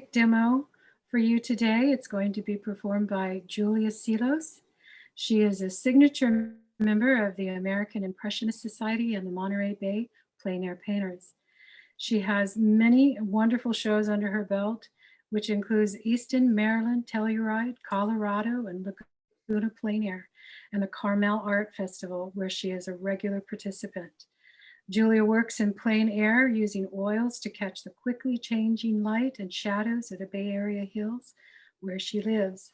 music demo for you today. It's going to be performed by Julia Seelos. She is a signature member of the American Impressionist Society and the Monterey Bay Plein Air Painters. She has many wonderful shows under her belt, which includes Easton, Maryland, Telluride, Colorado, and Laguna Plein Air, and the Carmel Art Festival, where she is a regular participant. Julia works in plein air using oils to catch the quickly changing light and shadows of the Bay Area hills where she lives.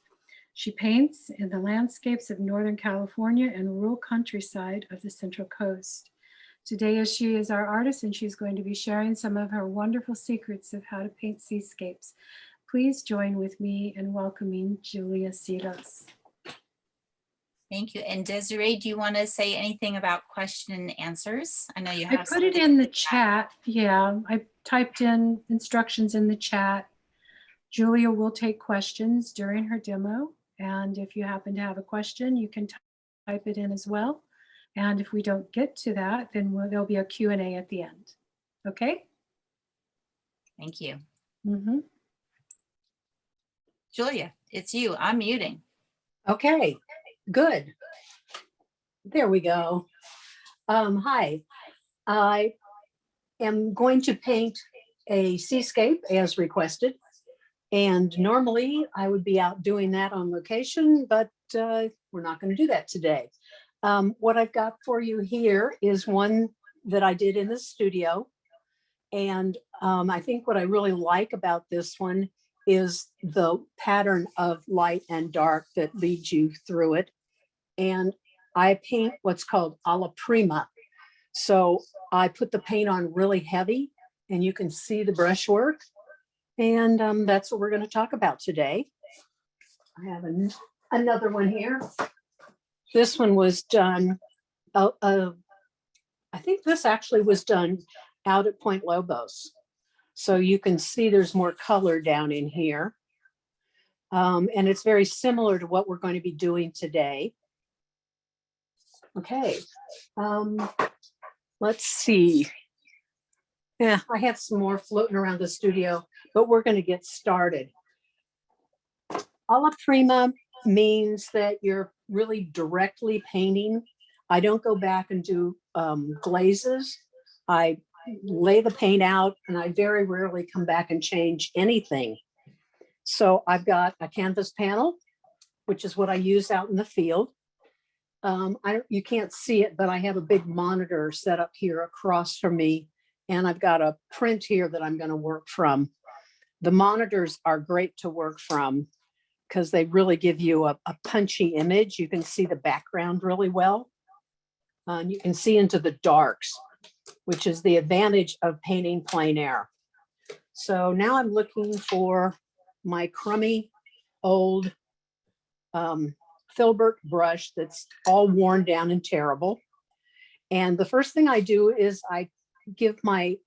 She paints in the landscapes of Northern California and rural countryside of the Central Coast. Today, as she is our artist, and she's going to be sharing some of her wonderful secrets of how to paint seascapes. Please join with me in welcoming Julia Seelos. Thank you. And Desiree, do you want to say anything about question and answers? I know you have. I put it in the chat. Yeah, I typed in instructions in the chat. Julia will take questions during her demo. And if you happen to have a question, you can type it in as well. And if we don't get to that, then there'll be a Q&A at the end. Okay? Thank you. Mm-hmm. Julia, it's you. I'm muting. Okay, good. There we go. Hi, I am going to paint a seascape as requested. And normally I would be out doing that on location, but we're not going to do that today. What I've got for you here is one that I did in the studio. And I think what I really like about this one is the pattern of light and dark that leads you through it. And I paint what's called Alla Prima. So I put the paint on really heavy and you can see the brushwork. And that's what we're going to talk about today. I have another one here. This one was done, I think this actually was done out at Point Lobos. So you can see there's more color down in here. And it's very similar to what we're going to be doing today. Okay, let's see. Yeah, I have some more floating around the studio, but we're going to get started. Alla Prima means that you're really directly painting. I don't go back and do glazes. I lay the paint out and I very rarely come back and change anything. So I've got a canvas panel, which is what I use out in the field. You can't see it, but I have a big monitor set up here across from me. And I've got a print here that I'm going to work from. The monitors are great to work from because they really give you a punchy image. You can see the background really well. And you can see into the darks, which is the advantage of painting plein air. So now I'm looking for my crummy old filbert brush that's all worn down and terrible. And the first thing I do is I give my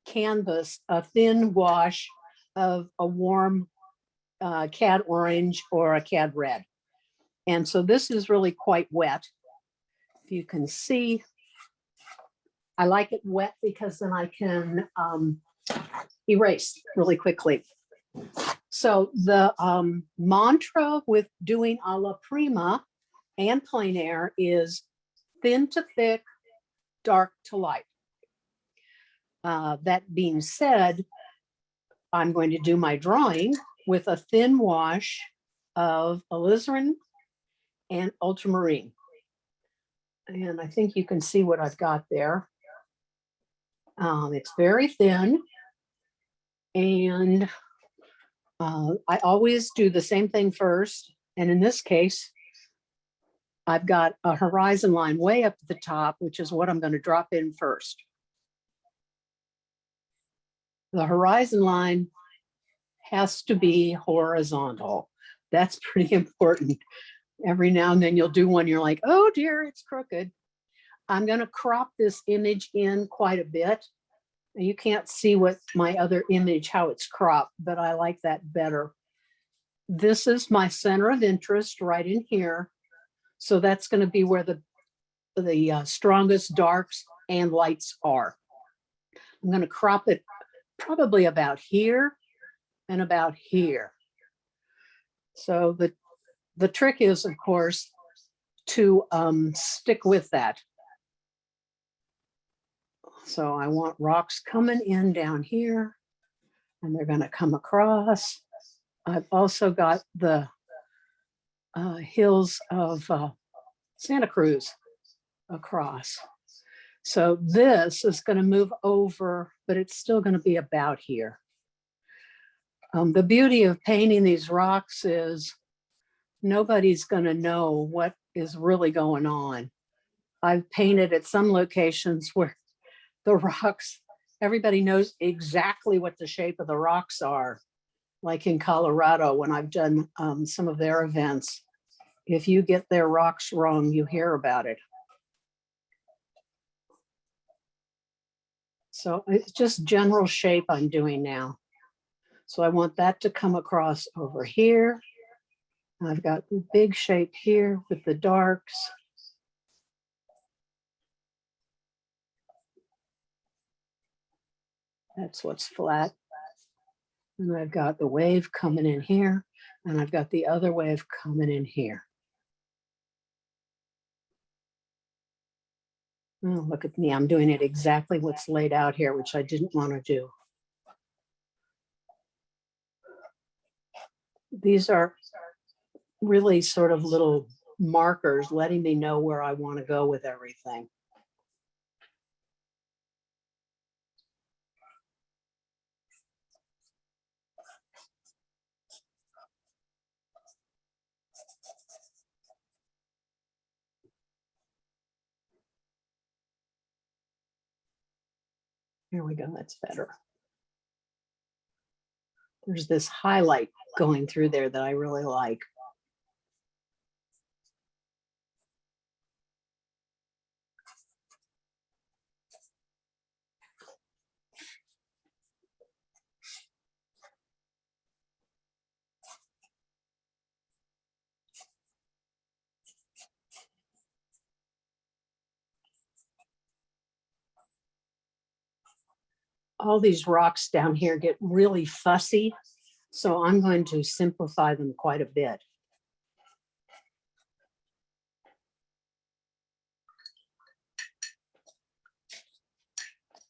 canvas a thin wash of a warm cad orange or a cad red. And so this is really quite wet. If you can see, I like it wet because then I can erase really quickly. So the mantra with doing Alla Prima and plein air is thin to thick, dark to light. That being said, I'm going to do my drawing with a thin wash of alizarin and ultramarine. And I think you can see what I've got there. It's very thin. And I always do the same thing first. And in this case, I've got a horizon line way up at the top, which is what I'm going to drop in first. The horizon line has to be horizontal. That's pretty important. Every now and then you'll do one, you're like, oh dear, it's crooked. I'm going to crop this image in quite a bit. You can't see what my other image, how it's cropped, but I like that better. This is my center of interest right in here. So that's going to be where the strongest darks and lights are. I'm going to crop it probably about here and about here. So the trick is, of course, to stick with that. So I want rocks coming in down here, and they're going to come across. I've also got the hills of Santa Cruz across. So this is going to move over, but it's still going to be about here. The beauty of painting these rocks is nobody's going to know what is really going on. I've painted at some locations where the rocks, everybody knows exactly what the shape of the rocks are. Like in Colorado, when I've done some of their events, if you get their rocks wrong, you hear about it. So it's just general shape I'm doing now. So I want that to come across over here. I've got the big shape here with the darks. That's what's flat. And I've got the wave coming in here, and I've got the other wave coming in here. Oh, look at me, I'm doing it exactly what's laid out here, which I didn't want to do. These are really sort of little markers letting me know where I want to go with everything. Here we go, that's better. There's this highlight going through there that I really like. All these rocks down here get really fussy, so I'm going to simplify them quite a bit.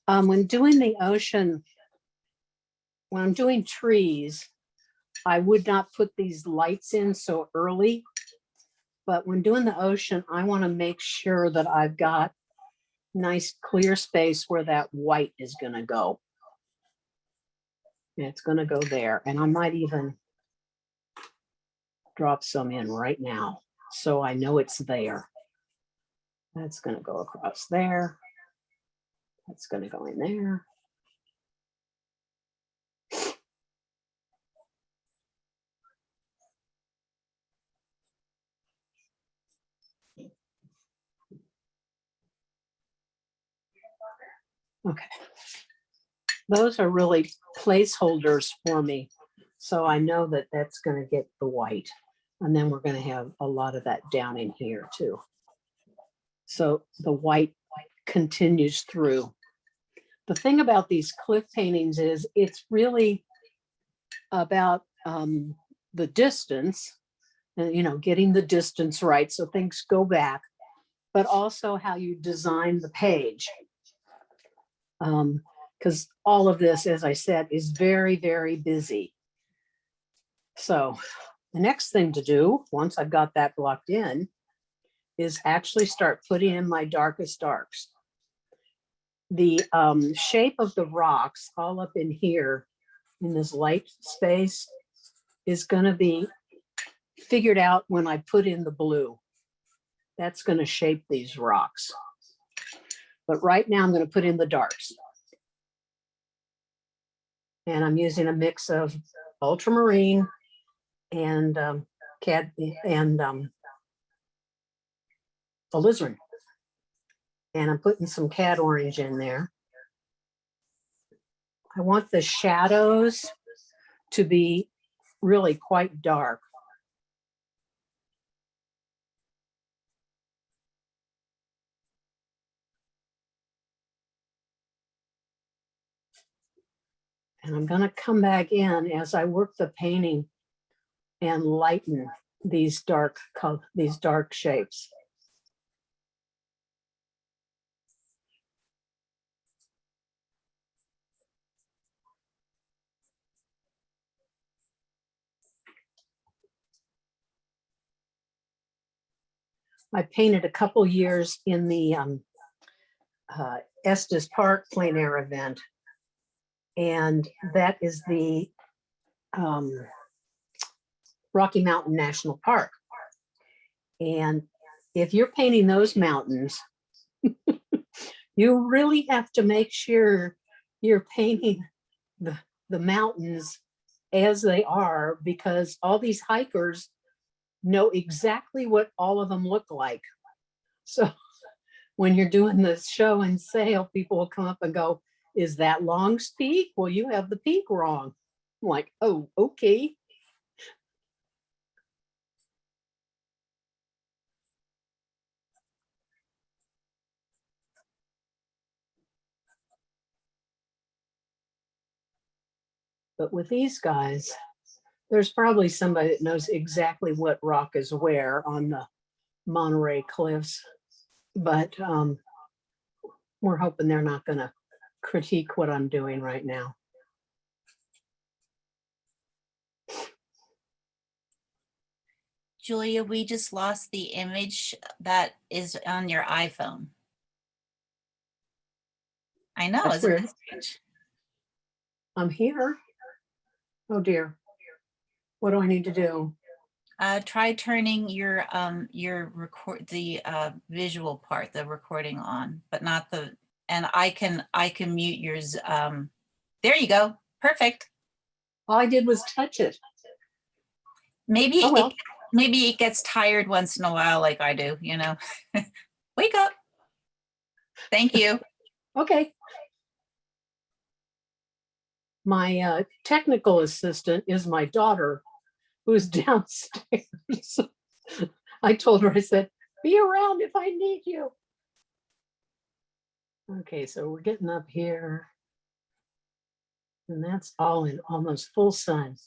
When doing the ocean, when I'm doing trees, I would not put these lights in so early, but when doing the ocean, I want to make sure that I've got nice clear space where that white is going to go. And it's going to go there, and I might even drop some in right now so I know it's there. That's going to go across there. That's going to go in there. Okay. Those are really placeholders for me. So I know that that's going to get the white. And then we're going to have a lot of that down in here too. So the white continues through. The thing about these cliff paintings is it's really about the distance and, you know, getting the distance right so things go back, but also how you design the page. Because all of this, as I said, is very, very busy. So the next thing to do, once I've got that blocked in, is actually start putting in my darkest darks. The shape of the rocks all up in here in this light space is going to be figured out when I put in the blue. That's going to shape these rocks. But right now I'm going to put in the darks. And I'm using a mix of ultramarine and alizarin. And I'm putting some cad orange in there. I want the shadows to be really quite dark. And I'm gonna come back in as I work the painting and lighten these dark shapes. I painted a couple years in the Estes Park plein air event. And that is the Rocky Mountain National Park. And if you're painting those mountains, you really have to make sure you're painting the mountains as they are, because all these hikers know exactly what all of them look like. So when you're doing this show and sale, people will come up and go, is that Long's Peak? Well, you have the peak wrong. I'm like, oh, okay. But with these guys, there's probably somebody that knows exactly what rock is where on the Monterey cliffs, but we're hoping they're not going to critique what I'm doing right now. Julia, we just lost the image that is on your iPhone. I know, That's isn't weird. it strange? I'm here. Oh dear. What do I need to do? Try turning your visual part, the recording on, but not the, and I can mute yours. There you go. Perfect. All I did was touch it. Maybe Oh, well. maybe it gets tired once in a while, like I do, you know. Wake up. Thank you. Okay. My technical assistant is my daughter, who's downstairs. I told her, I said, be around if I need you. Okay, so we're getting up here. And that's all in almost full sun.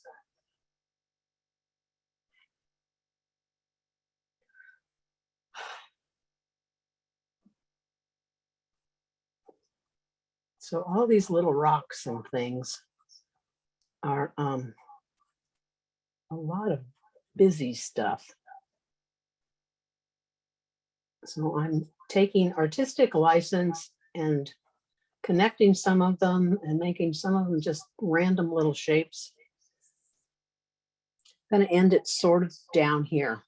So all these little rocks and things are a lot of busy stuff. So I'm taking artistic license and connecting some of them and making some of them just random little shapes. I'm going to end it sort of down here.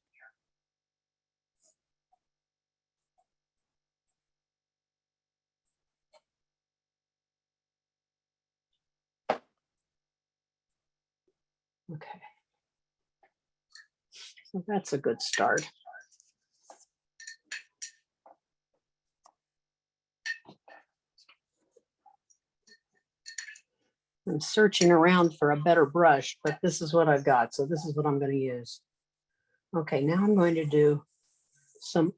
Okay. So that's a good start. I'm searching around for a better brush, but this is what I've got. So this is what I'm going to use. Okay, now I'm going to do some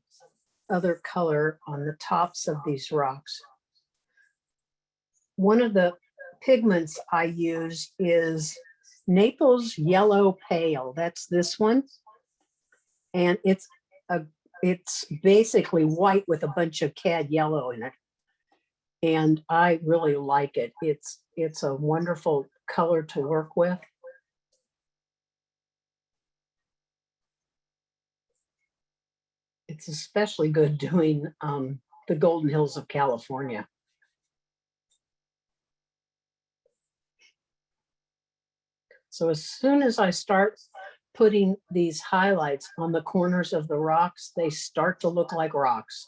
other color on the tops of these rocks. One of the pigments I use is Naples Yellow Pale. That's this one. And it's basically white with a bunch of cad yellow in it. And I really like it. It's a wonderful color to work with. It's especially good doing the Golden Hills of California. So as soon as I start putting these highlights on the corners of the rocks, they start to look like rocks.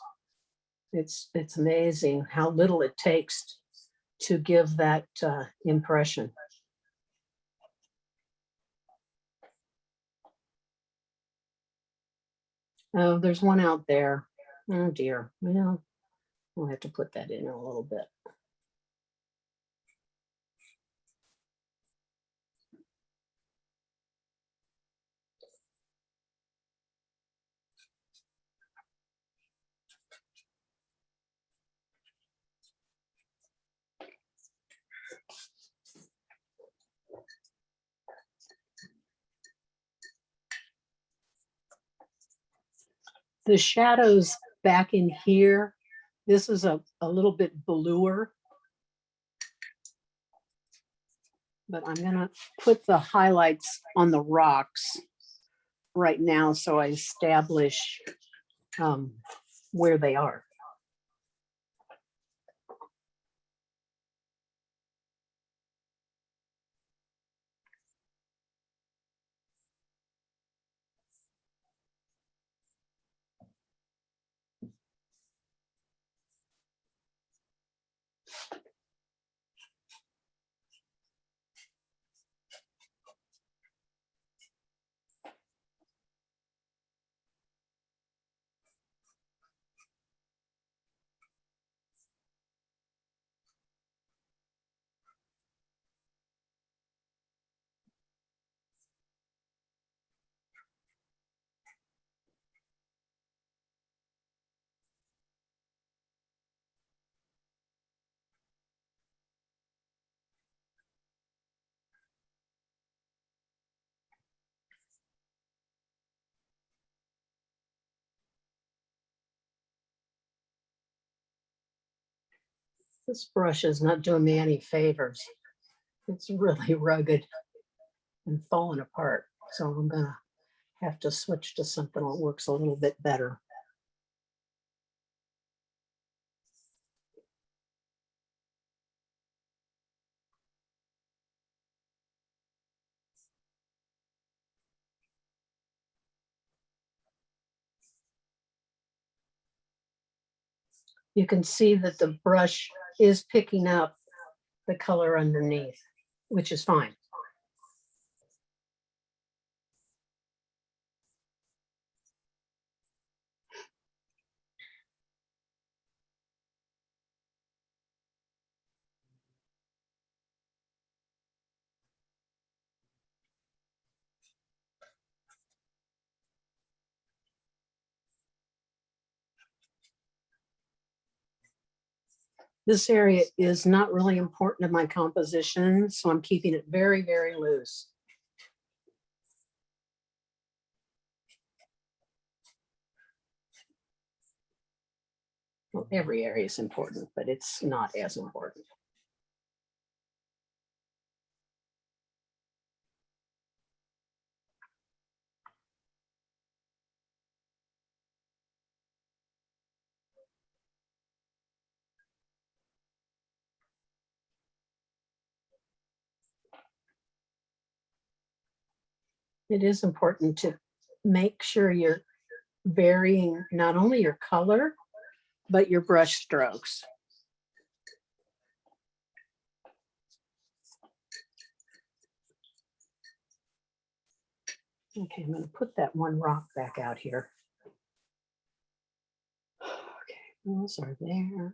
It's amazing how little it takes to give that impression. Oh, there's one out there. Oh dear. Well, we'll have to put that in a little bit. The shadows back in here, this is a little bit bluer. But I'm gonna put the highlights on the rocks right now so I establish where they are. This brush is not doing me any favors. It's really rugged and falling apart. So I'm gonna have to switch to something that works a little bit better. You can see that the brush is picking up the color underneath, which is fine. This area is not really important to my composition, so I'm keeping it very, very loose. Well, every area is important, but it's not as important. It is important to make sure you're varying not only your color, but your brush strokes. Okay, I'm going to put that one rock back out here. Okay, those are there.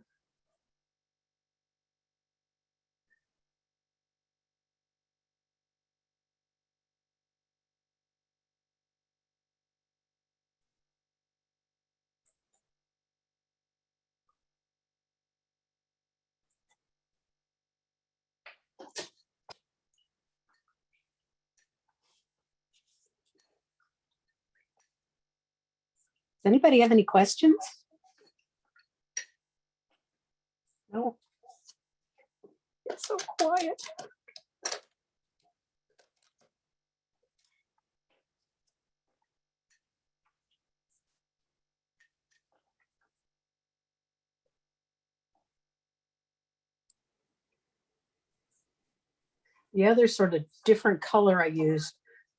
Does anybody have any questions? No. It's so quiet. The other sort of different color I use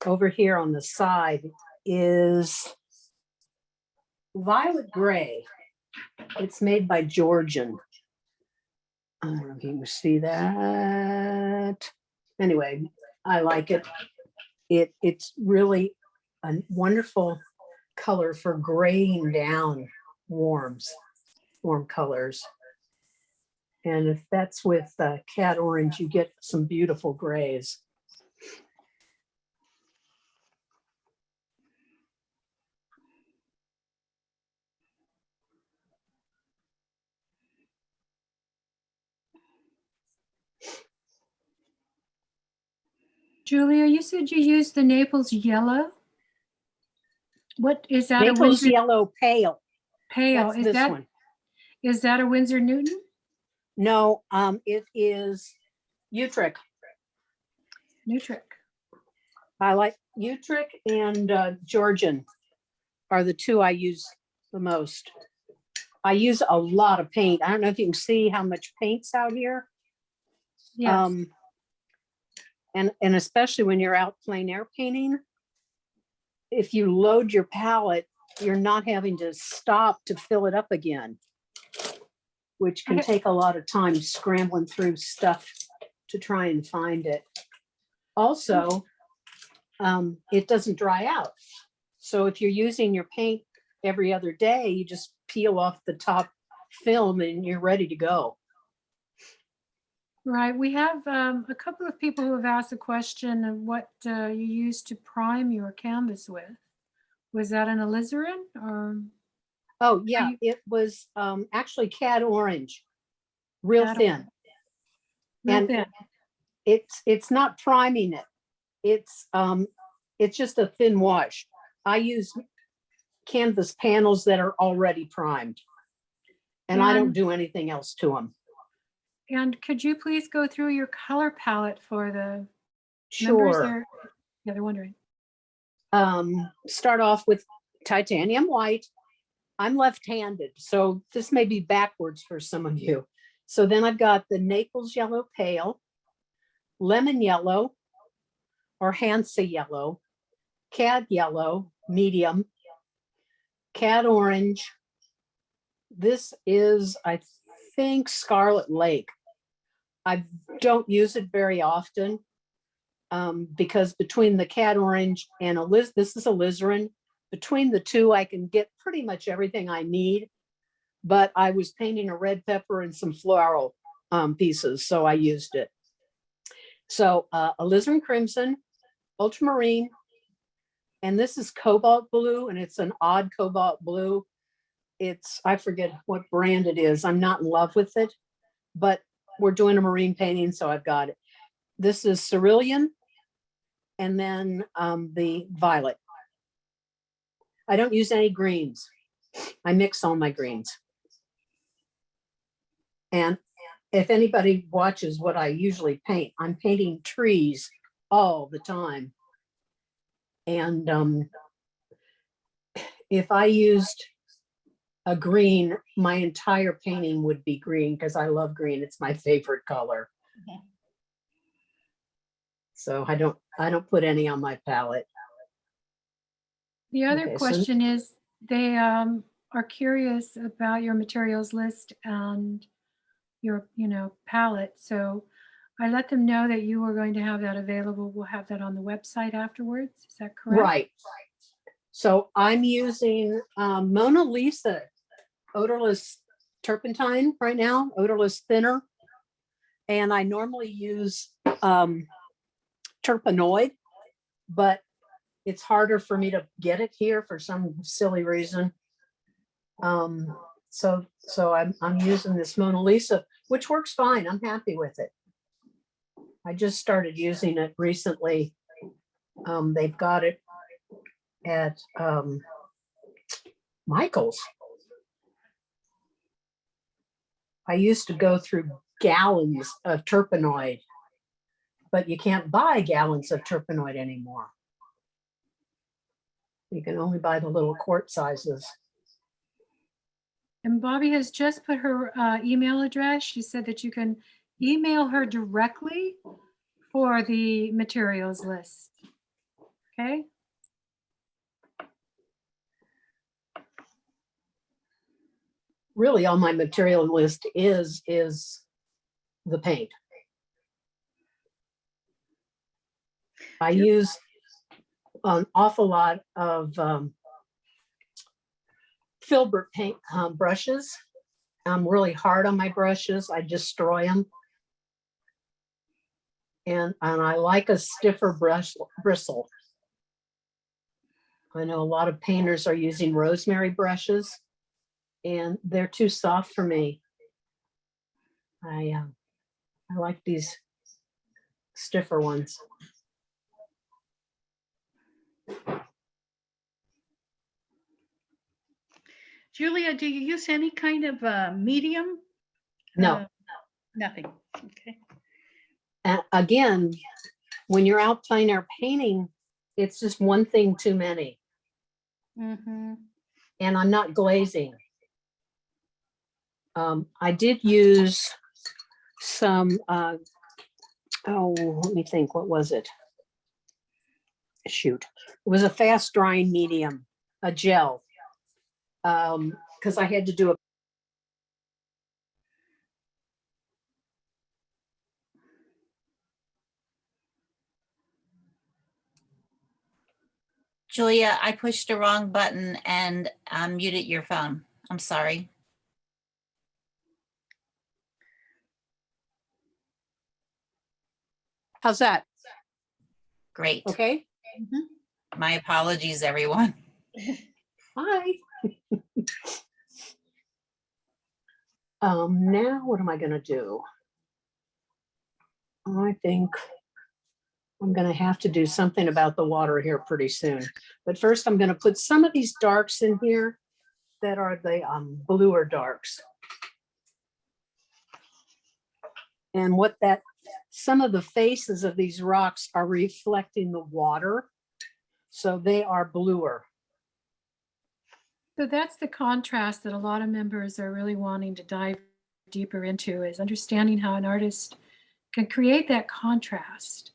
over here on the side is violet gray. It's made by Georgian. I don't know if you can see that. Anyway, I like it. It's really a wonderful color for graying down warm colors. And if that's with cat orange, you get some beautiful grays. Julia, you said you used the Naples Yellow. What is that? A Naples Windsor Yellow Pale. Pale? That's this one. Is that a Windsor Newton? No, it is Utrecht. Utrecht. I like Utrecht and Georgian are the two I use the most. I use a lot of paint. I don't know if you can see how much paint's out here. Yes. And especially when you're out plein air painting, if you load your palette, you're not having to stop to fill it up again, which can take a lot of time scrambling through stuff to try and find it. Also, it doesn't dry out. So if you're using your paint every other day, you just peel off the top film and you're ready to go. Right. We have a couple of people who have asked the question of what you use to prime your canvas with. Was that an alizarin or? Oh yeah, it was actually cad orange, real Cad thin. Real And thin. it's not priming it. It's just a thin wash. I use canvas panels that are already primed, and I don't do anything else to them. And could you please go through your color palette for the members Sure. there? Yeah, they're wondering. Start off with titanium white. I'm left-handed, so this may be backwards for some of you. So then I've got the Naples Yellow Pale, Lemon Yellow, or Hansa Yellow, Cad Yellow, medium, Cad Orange. This is, I think, Scarlet Lake. I don't use it very often because between the Cad Orange and this is alizarin, between the two, I can get pretty much everything I need, but I was painting a red pepper and some floral pieces, so I used it. So alizarin crimson, ultramarine, and this is cobalt blue, and it's an odd cobalt blue. I forget what brand it is. I'm not in love with it, but we're doing a marine painting, so I've got it. This is cerulean, and then the violet. I don't use any greens. I mix all my greens. And if anybody watches what I usually paint, I'm painting trees all the time. And if I used a green, my entire painting would be green because I love green. It's my favorite color. Okay. So I don't put any on my palette. The other Okay, question is they are curious about your materials list and your palette. So I let them know that you were going to have that available. We'll have that on the website afterwards. Is that correct? Right. So I'm using Mona Lisa Odorless Turpentine right now, Odorless thinner. And I normally use Turpenoid, but it's harder for me to get it here for some silly reason. So I'm using this Mona Lisa, which works fine. I'm happy with it. I just started using it recently. They've got it at Michael's. I used to go through gallons of Turpenoid, but you can't buy gallons of Turpenoid anymore. You can only buy the little quart sizes. And Bobby has just put her email address. She said that you can email her directly for the materials list. Okay. Really, all my material list is the paint. I use an awful lot of filbert paint brushes. I'm really hard on my brushes. I destroy them. And I like a stiffer bristle. I know a lot of painters are using rosemary brushes, and they're too soft for me. I like these stiffer ones. Julia, do you use any kind of medium? No. Nothing. Okay. Again, when you're out plein air painting, it's just one thing too many. Mm-hmm. And I'm not glazing. I did use some, let me think, what was it? Shoot, it was a fast drying medium, a gel, because I had to do a Julia, I pushed the wrong button and muted your phone. I'm sorry. How's that? Great. Okay. My apologies, everyone. Hi. Now what am I going to do? I think I'm going to have to do something about the water here pretty soon. But first, I'm going to put some of these darks in here that are the bluer darks. And what that, some of the faces of these rocks are reflecting the water. So they are bluer. So that's the contrast that a lot of members are really wanting to dive deeper into, is understanding how an artist can create that contrast.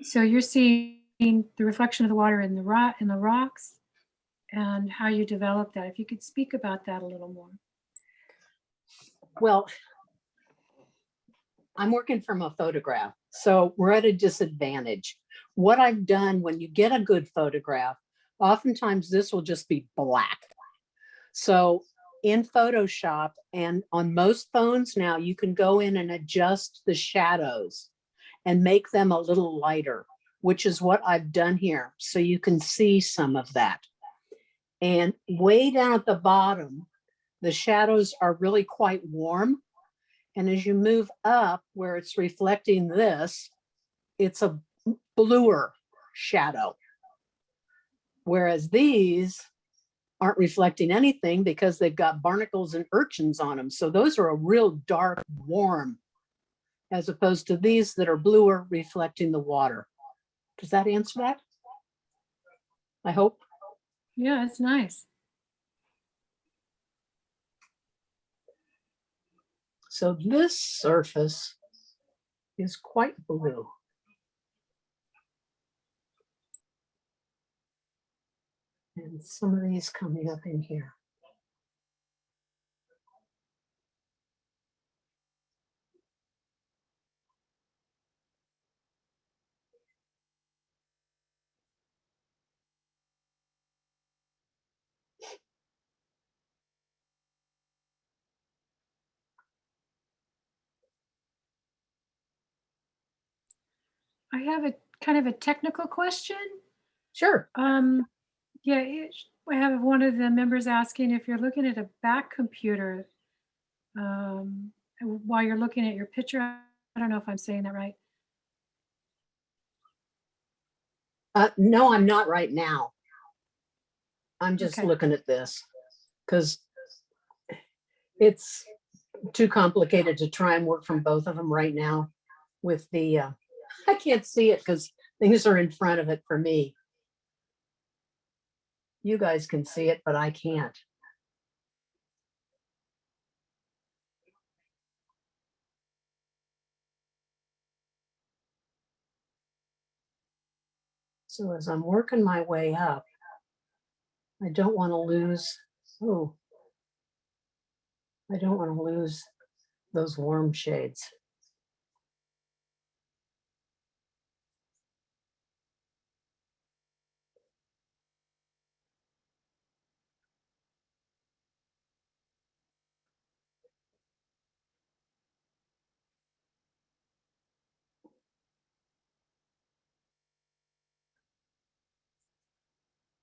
So you're seeing the reflection of the water in the rocks and how you develop that. If you could speak about that a little more. Well, I'm working from a photograph, so we're at a disadvantage. What I've done, when you get a good photograph, oftentimes this will just be black. So in Photoshop and on most phones now, you can go in and adjust the shadows and make them a little lighter, which is what I've done here. So you can see some of that. And way down at the bottom, the shadows are really quite warm. And as you move up where it's reflecting this, it's a bluer shadow. Whereas these aren't reflecting anything because they've got barnacles and urchins on them. So those are a real dark, warm, as opposed to these that are bluer reflecting the water. Does that answer that? I hope. Yeah, it's nice. So this surface is quite blue. And some of these coming up in here. I have a kind of a technical question. Sure. Yeah, I have one of the members asking if you're looking at a back computer while you're looking at your picture. I don't know if I'm saying that right. No, I'm not right now. I'm just Okay. looking at this because it's too complicated to try and work from both of them right now with the, I can't see it because things are in front of it for me. You guys can see it, but I can't. So as I'm working my way up, I don't want to lose, I don't want to lose those warm shades.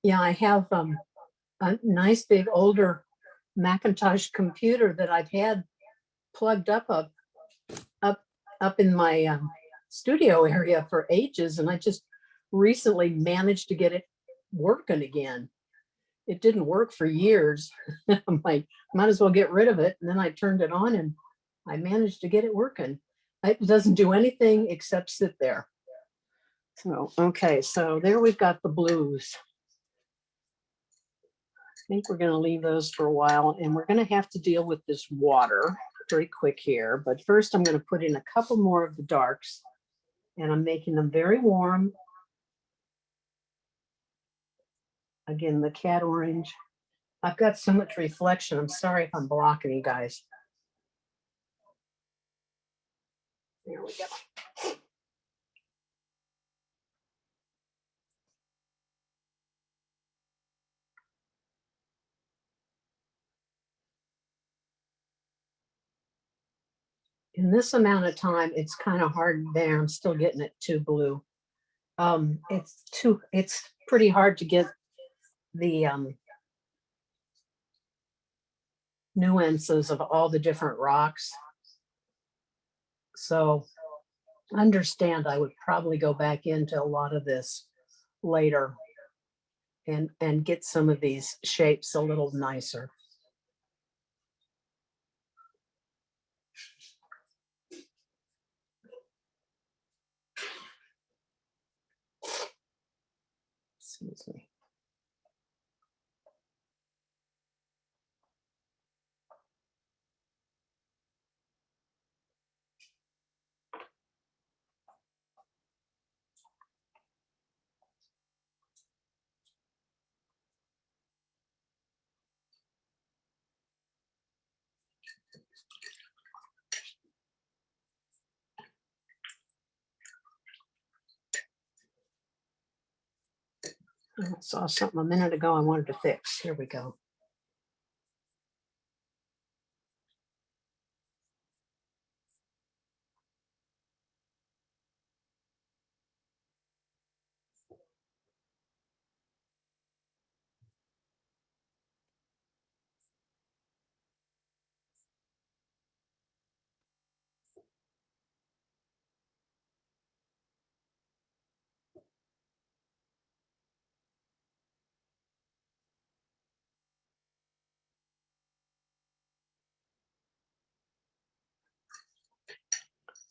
Yeah, I have a nice big older Macintosh computer that I've had plugged up in my studio area for ages, and I just recently managed to get it working again. it didn't work for years. I'm like, might as well get rid of it. And then I turned it on and I managed to get it working. It doesn't do anything except sit there. So, okay, so there we've got the blues. I think we're going to leave those for a while, and we're going to have to deal with this water very quick here. But first, I'm going to put in a couple more of the darks, and I'm making them very warm. Again, the cat orange. I've got so much reflection. I'm sorry if I'm blocking you guys. There we go. In this amount of time, it's kind of hard there. I'm still getting it too blue. It's pretty hard to get the nuances of all the different rocks. So understand, I would probably go back into a lot of this later and get some of these shapes a little nicer. Excuse me. I saw something a minute ago I wanted to fix. Here we go.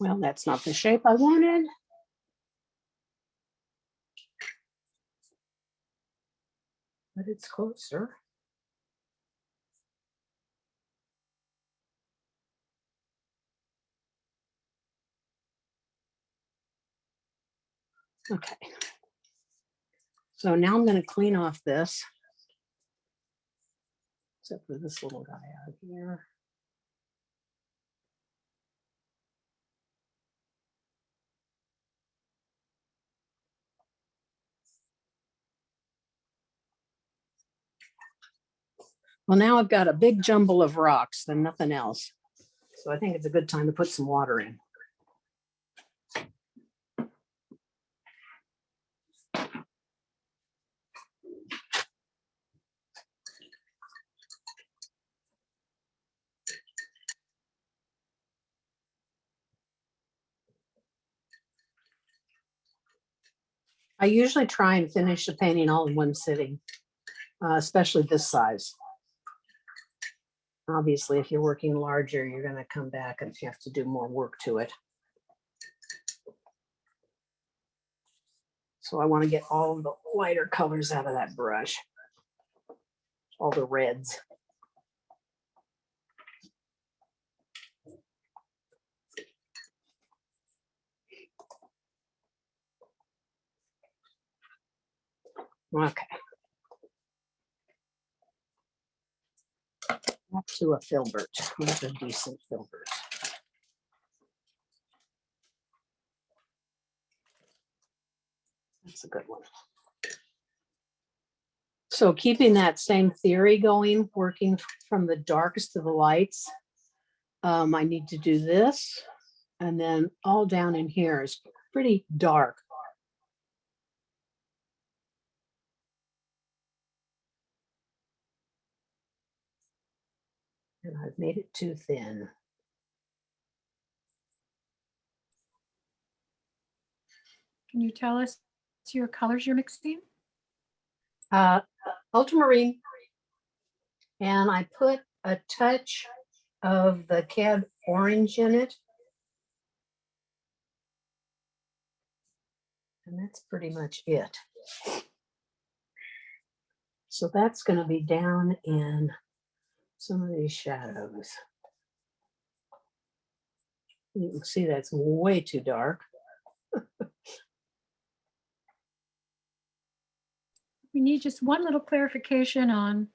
Well, that's not the shape I wanted. But it's closer. Okay. So now I'm going to clean off this, except for this little guy out here. Well, now I've got a big jumble of rocks and nothing else. So I think it's a good time to put some water in. I usually try and finish the painting all in one sitting, especially this size. Obviously, if you're working larger, you're going to come back and you have to do more work to it. So I want to get all of the lighter colors out of that brush, all the reds. Okay. Back to a filbert. Where's a decent filbert? That's a good one. So keeping that same theory going, working from the darks to the lights, I need to do this. And then all down in here is pretty dark. And I've made it too thin. Can you tell us your colors you're mixing? Ultramarine And I put a touch of the cad orange in it. And that's pretty much it. So that's going to be down in some of these shadows. You can see that's way too dark. We need just one little clarification on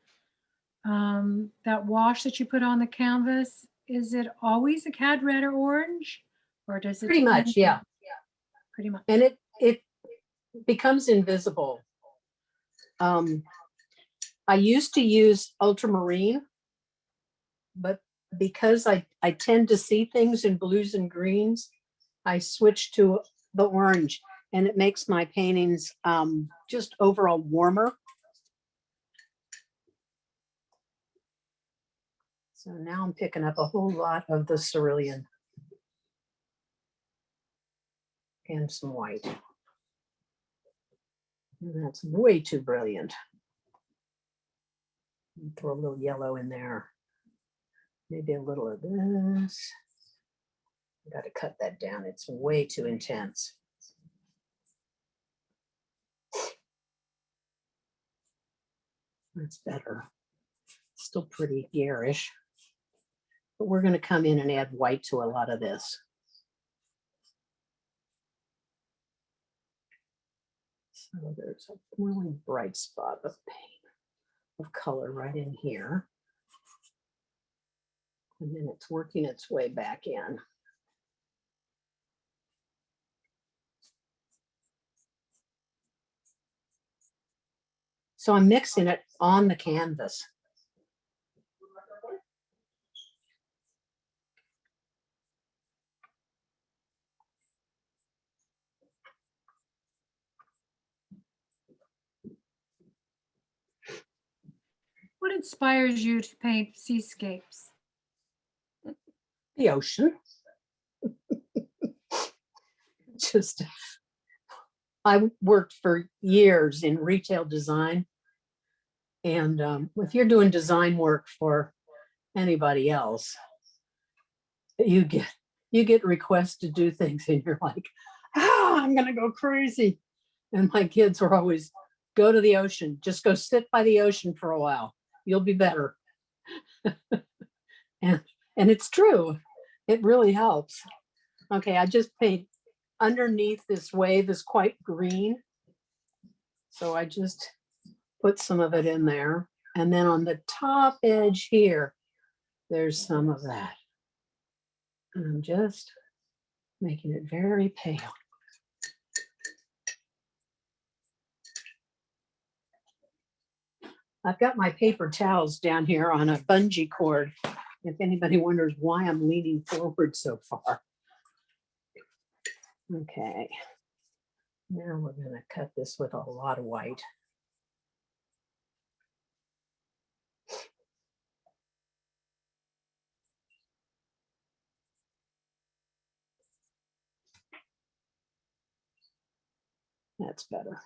that wash that you put on the canvas. Is it always a cad red or orange? Or does it Pretty depend? much, yeah. Pretty much. And it becomes invisible. I used to use ultramarine, but because I tend to see things in blues and greens, I switched to the orange, and it makes my paintings just overall warmer. So now I'm picking up a whole lot of the cerulean and some white. And that's way too brilliant. Throw a little yellow in there. Maybe a little of this. I got to cut that down. It's way too intense. That's better. Still pretty garish. But we're going to come in and add white to a lot of this. So there's a really bright spot of paint, of color right in here. And then it's working its way back in. So I'm mixing it on the canvas. What inspires you to paint seascapes? The ocean. Just, I worked for years in retail design. And if you're doing design work for anybody else, you get requests to do things and you're like, I'm gonna go crazy. And my kids were always, go to the ocean, just go sit by the ocean for a while, you'll be better. and it's true, it really helps. Okay, I just paint underneath. This wave is quite green, so I just put some of it in there, and then on the top edge here there's some of that. And I'm just making it very pale. I've got my paper towels down here on a bungee cord, if anybody wonders why I'm leaning forward so far. Okay, now we're going to cut this with a lot of white. That's better.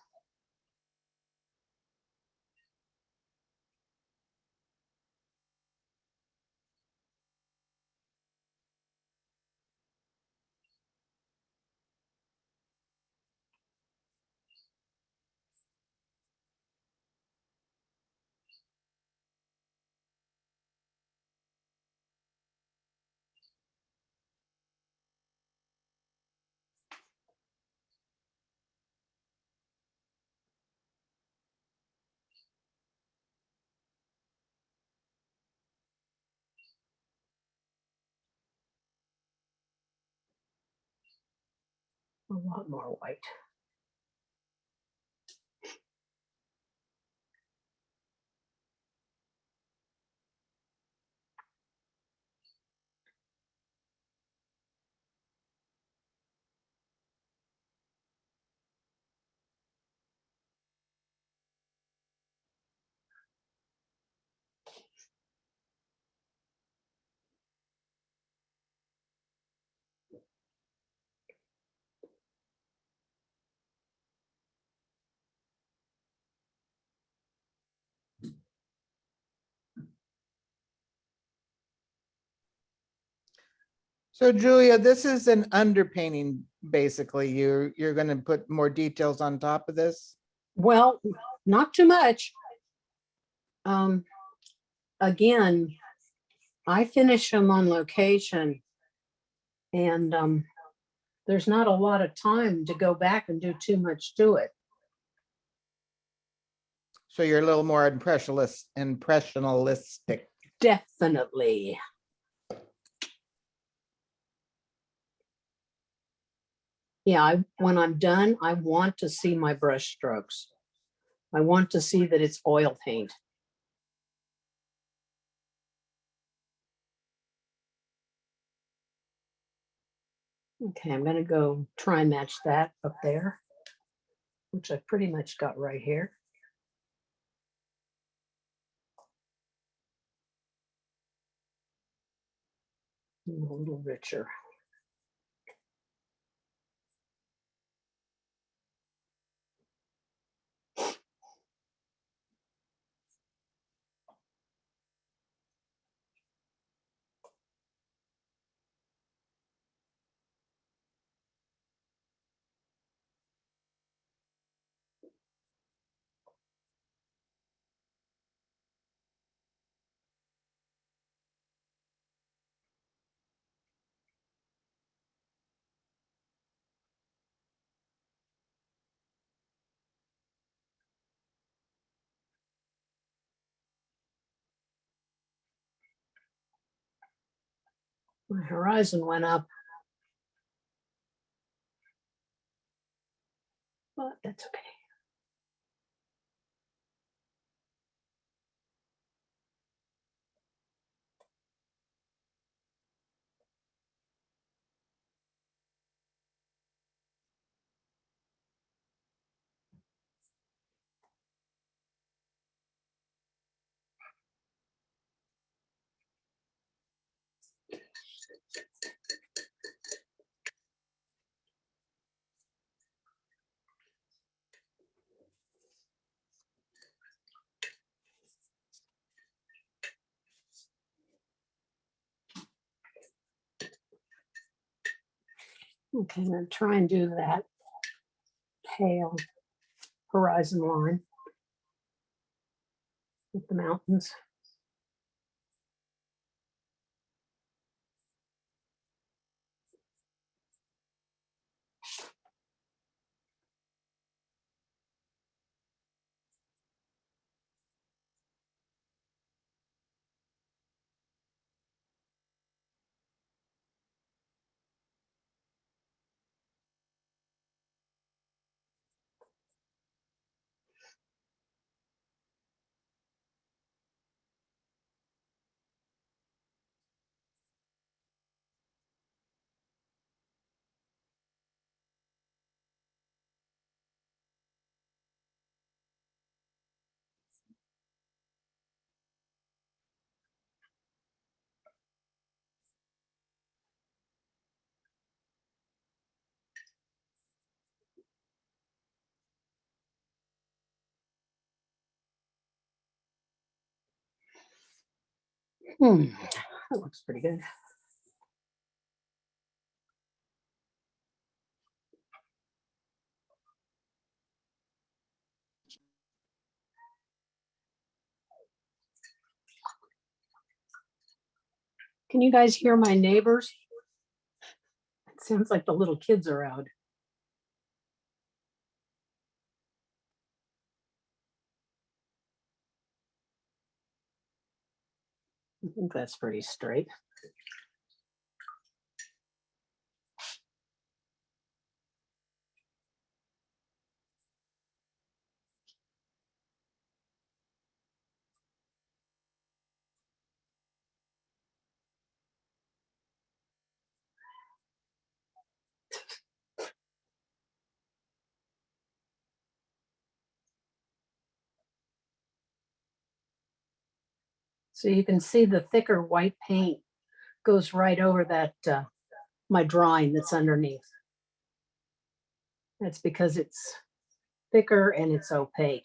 A lot more white. So Julia, this is an underpainting, basically. You're gonna put more details on top of this? Well, not too much. Again, I finish them on location, and there's not a lot of time to go back and do too much to it. So you're a little more impressionistic. Definitely. Yeah, when I'm done, I want to see my brush strokes. I want to see that it's oil paint. Okay, I'm gonna go try and match that up there, which I pretty much got right here. A little richer. My horizon went up, but that's okay. Okay, I'm gonna try and do that pale horizon line with the mountains. That looks pretty good. Can you guys hear my neighbors? It sounds like the little kids are out. I think that's pretty straight. So you can see the thicker white paint goes right over that my drawing that's underneath. That's because it's thicker and it's opaque.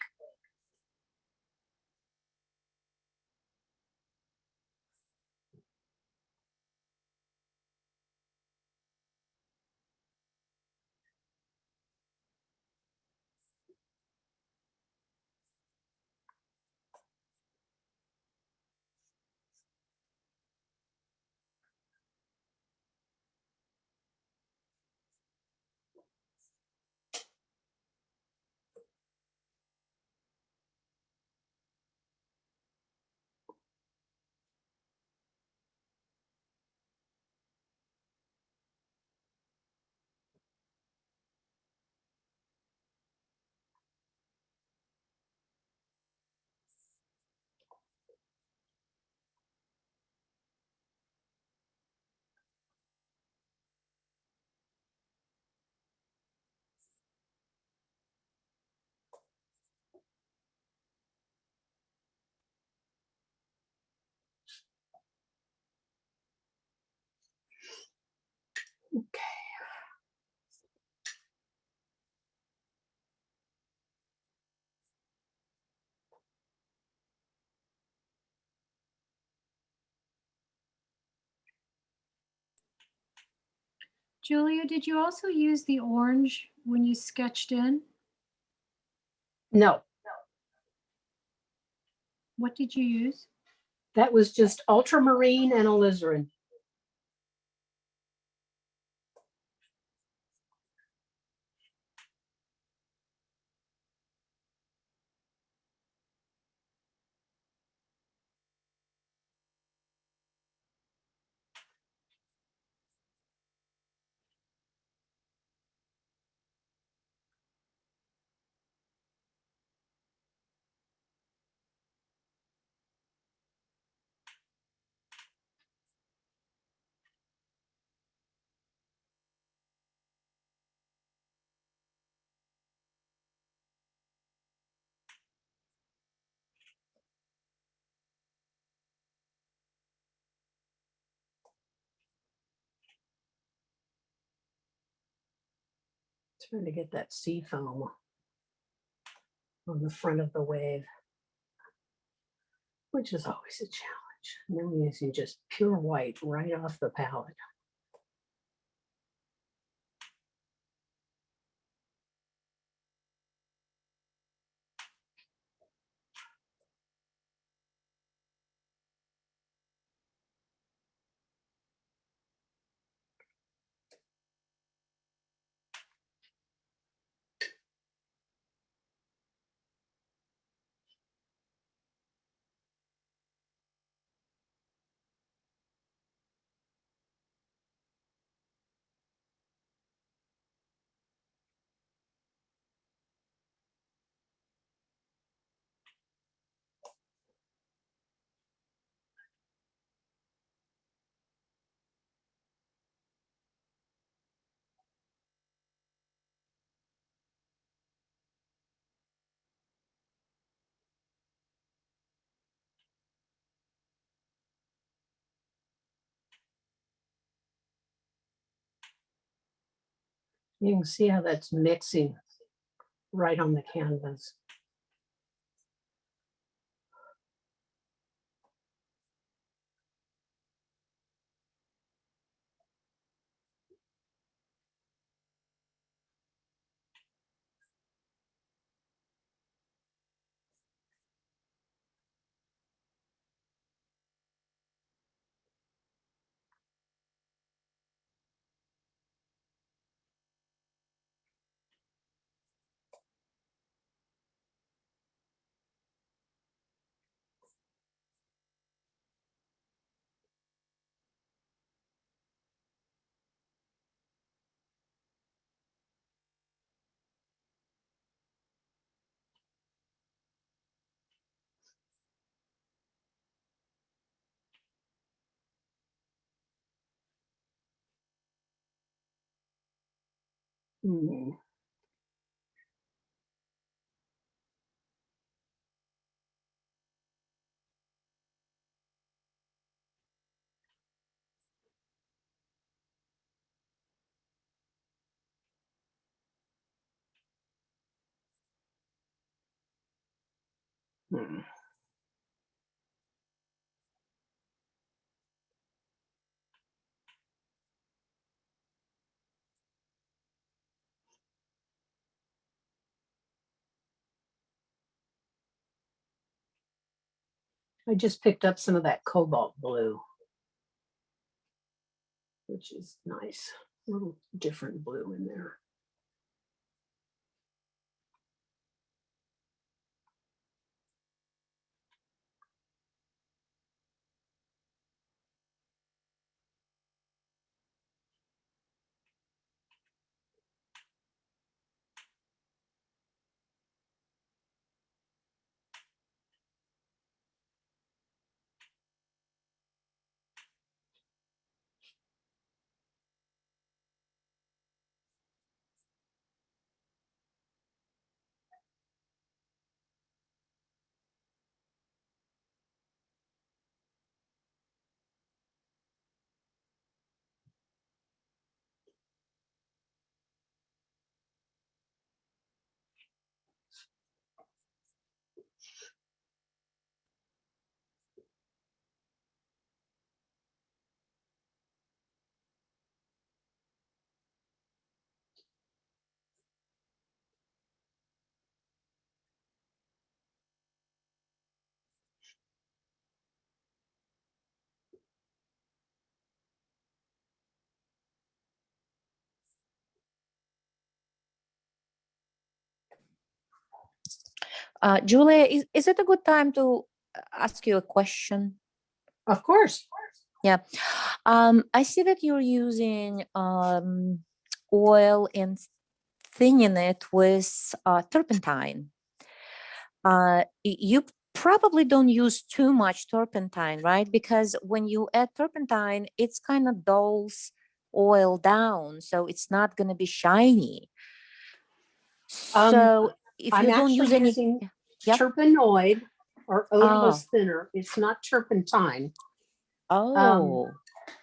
Julia, did you also use the orange when you sketched in? No, What did you use? that was just ultramarine and alizarin. Trying to get that sea foam on the front of the wave, which is always a challenge. And then we're using just pure white right off the palette. You can see how that's mixing right on the canvas. Hmm. Hmm. I just picked up some of that cobalt blue, which is nice. A little different blue in there. Julia, is it a good time to ask you a question? Of course. Yeah. I see that you're using oil and thinning it with turpentine. You probably don't use too much turpentine, right? Because when you add turpentine, it's kind of dulls oil down, so it's not going to be shiny. So if I'm you don't use actually any, using Yep. terpenoid or odorless thinner. It's not turpentine, oh,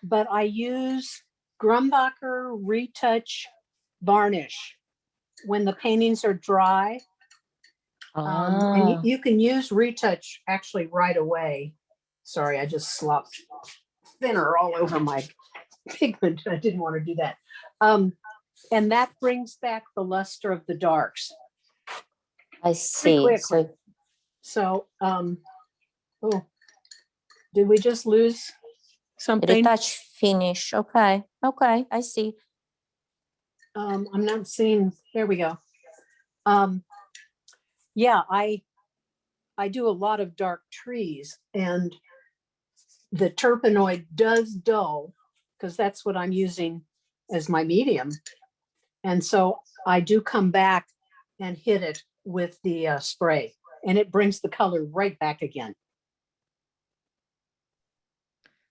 but I use Grumbacher retouch varnish when the paintings are dry. And you can use retouch actually right away. Sorry, I just slopped thinner all over my pigment. I didn't want to do that. And that brings back the luster of the darks. I see. Quickly. So, oh, did we just lose something? Retouch finish. Okay. Okay. I see. I'm not seeing, there we go. Yeah, I do a lot of dark trees, and the terpenoid does dull because that's what I'm using as my medium. And so I do come back and hit it with the spray, and it brings the color right back again.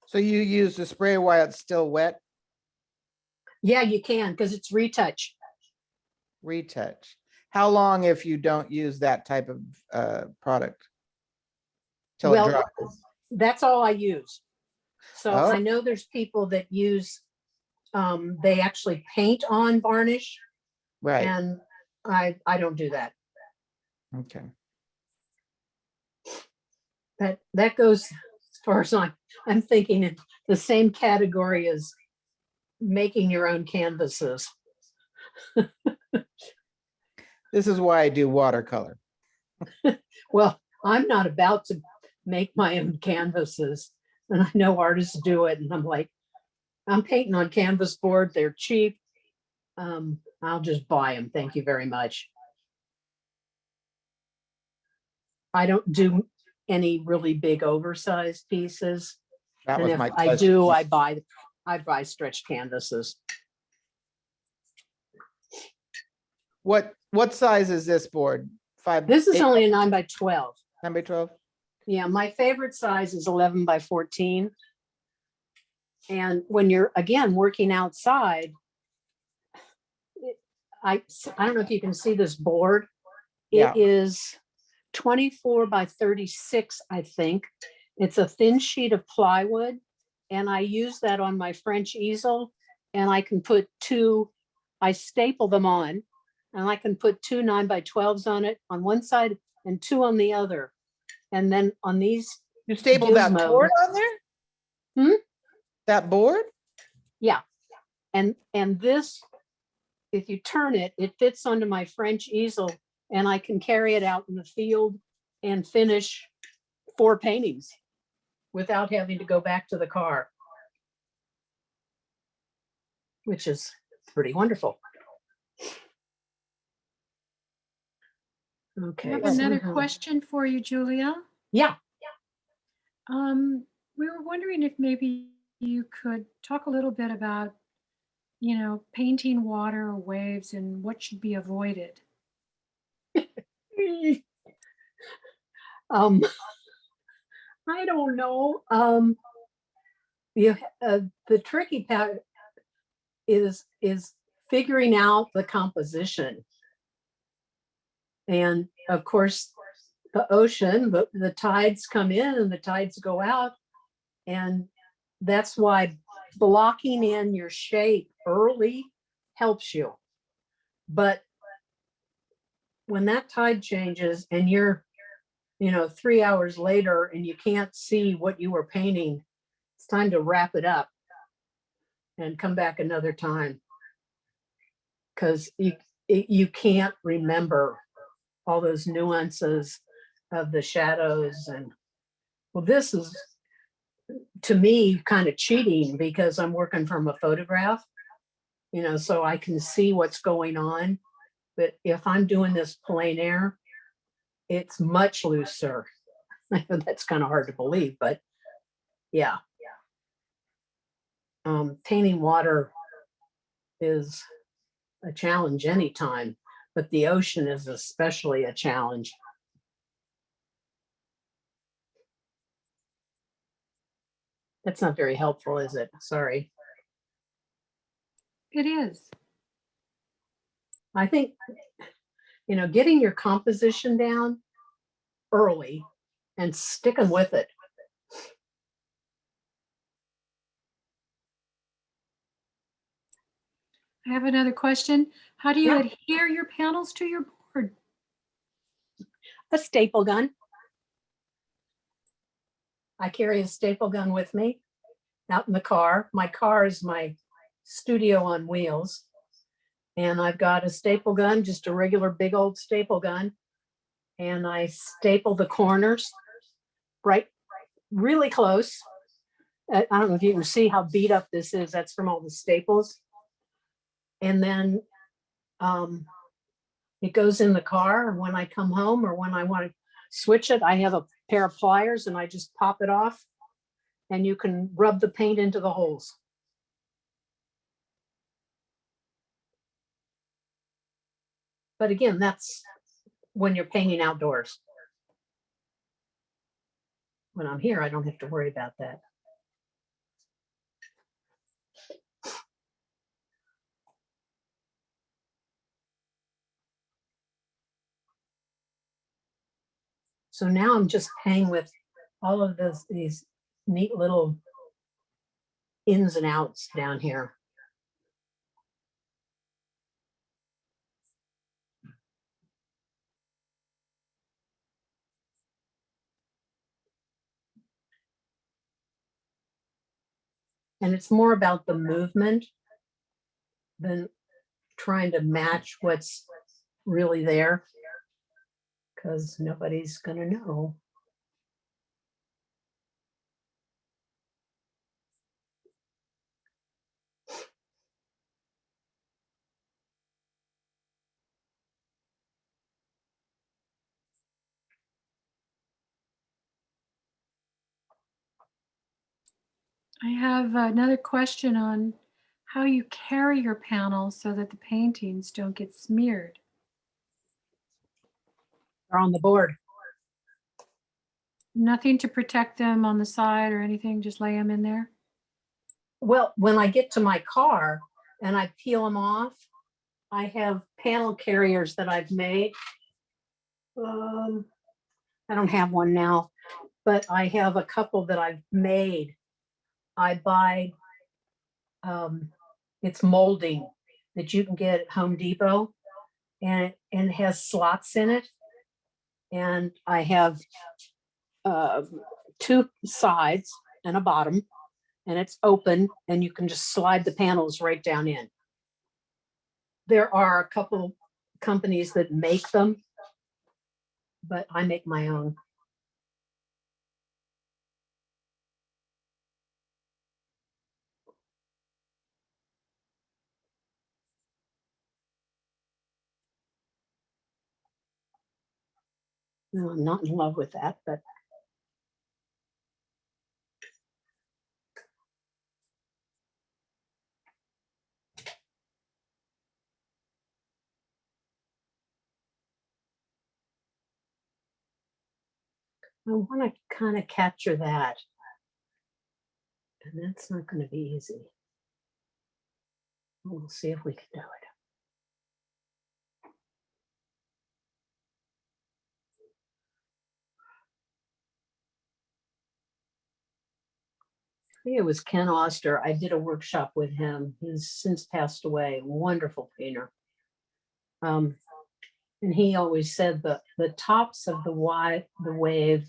So you use the spray while it's still wet? Yeah, you can, because it's retouch. Retouch. How long if you don't use that type of product? Till it Well, dries? that's all I use. So Oh. I know there's people that use, they actually paint on varnish, Right. and I don't do that. Okay. That goes as far as I'm thinking in the same category as making your own canvases. This is why I do watercolor. Well, I'm not about to make my own canvases, and I know artists do it, and I'm like, I'm painting on canvas board. They're cheap. I'll just buy them. Thank you very much. I don't do any really big oversized pieces. That And was if my I question. do, I buy stretch canvases. What size is this board? 5. This is 8 only a 9x12. 9x12. Yeah, my favorite size is 11x14. And when you're, again, working outside, I don't know if you can see this board. Yeah. It is 24x36, I think. It's a thin sheet of plywood, and I use that on my French easel, and I can put I staple them on, and I can put 2 9x12s on it on one side and 2 on the other. And then on these, You stapled that Gizmo. board on there? Hmm? That board? yeah. And this, if you turn it, it fits onto my French easel, and I can carry it out in the field and finish 4 paintings without having to go back to the car, which is pretty wonderful. I Okay. have another question for you, Julia. Yeah. We were wondering if maybe you could talk a little bit about, painting water or waves and what should be avoided. I don't know. The tricky part is figuring out the composition. And of course, the ocean, the tides come in and the tides go out. And that's why blocking in your shape early helps you. But when that tide changes and you're 3 hours later and you can't see what you were painting, it's time to wrap it up and come back another time, because you can't remember all those nuances of the shadows. And well, this is, to me, kind of cheating because I'm working from a photograph, so I can see what's going on. But if I'm doing this plein air, it's much looser. I know that's kind of hard to believe, but yeah. Painting water is a challenge anytime, but the ocean is especially a challenge. That's not very helpful, is it? Sorry. It is. I think, getting your composition down early and sticking with it. I have another question. How do you Yeah. adhere your panels to your board? A staple gun. I carry a staple gun with me out in the car. My car is my studio on wheels. And I've got a staple gun, just a regular big old staple gun. And I staple the corners right really close. I don't know if you can see how beat up this is. That's from all the staples. And then it goes in the car. And when I come home or when I want to switch it, I have a pair of pliers and I just pop it off. And you can rub the paint into the holes. But again, that's when you're painting outdoors. When I'm here, I don't have to worry about that. So now I'm just playing with all of these neat little ins and outs down here. And it's more about the movement than trying to match what's really there, because nobody's going to know. I have another question on how you carry your panels so that the paintings don't get smeared. They're on the board. Nothing to protect them on the side or anything, just lay them in there? Well, when I get to my car and I peel them off, I have panel carriers that I've made. I don't have one now, but I have a couple that I've made. I buy, it's molding that you can get at Home Depot, and it has slots in it. And I have two sides and a bottom, and it's open, and you can just slide the panels right down in. There are a couple companies that make them, but I make my own. No, I'm not in love with that, but I want to kind of capture that. And that's not going to be easy. We'll see if we can do it. I think it was Ken Oster. I did a workshop with him. He's since passed away. Wonderful painter. And he always said the tops of the wave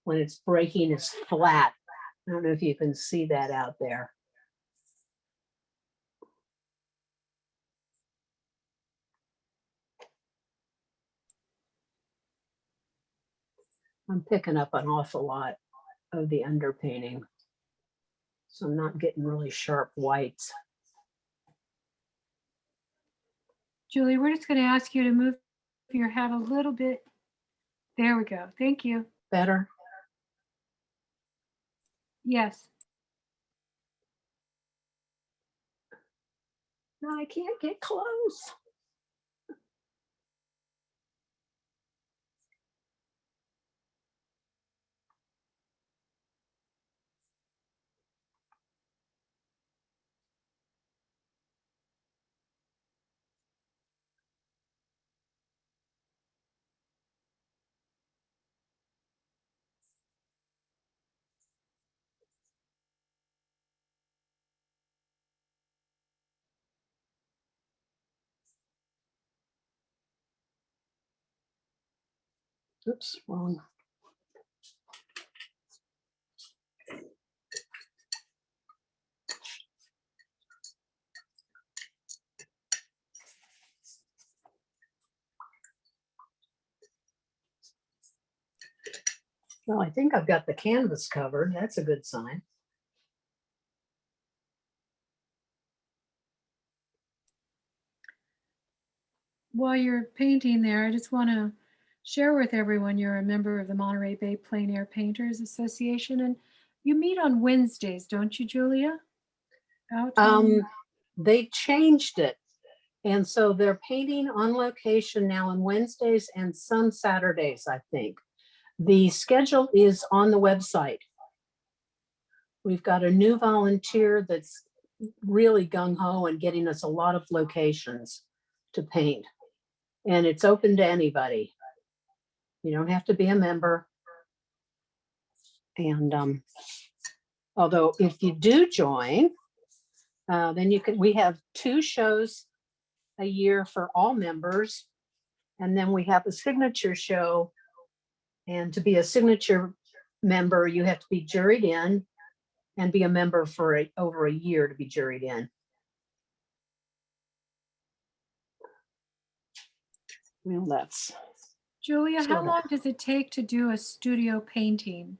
when it's breaking is flat. I don't know if you can see that out there. I'm picking up an awful lot of the underpainting, so I'm not getting really sharp whites. Julie, we're just going to ask you to move your head a little bit There we go. Thank you. Better? Yes. No, I can't get close. Oops, wrong. Well, I think I've got the canvas covered. That's a good sign. While you're painting there, I just want to share with everyone you're a member of the Monterey Bay Plein Air Painters Association, and you meet on Wednesdays, don't you, Julia? Out on- They changed it. And so they're painting on location now on Wednesdays and some Saturdays, I think. The schedule is on the website. We've got a new volunteer that's really gung-ho and getting us a lot of locations to paint. And it's open to anybody. You don't have to be a member. And although if you do join, then you can, we have 2 shows a year for all members. And then we have a signature show. And to be a signature member, you have to be juried in and be a member for over a year to be juried in. Well, that's Julia, how sorta. long does it take to do a studio painting?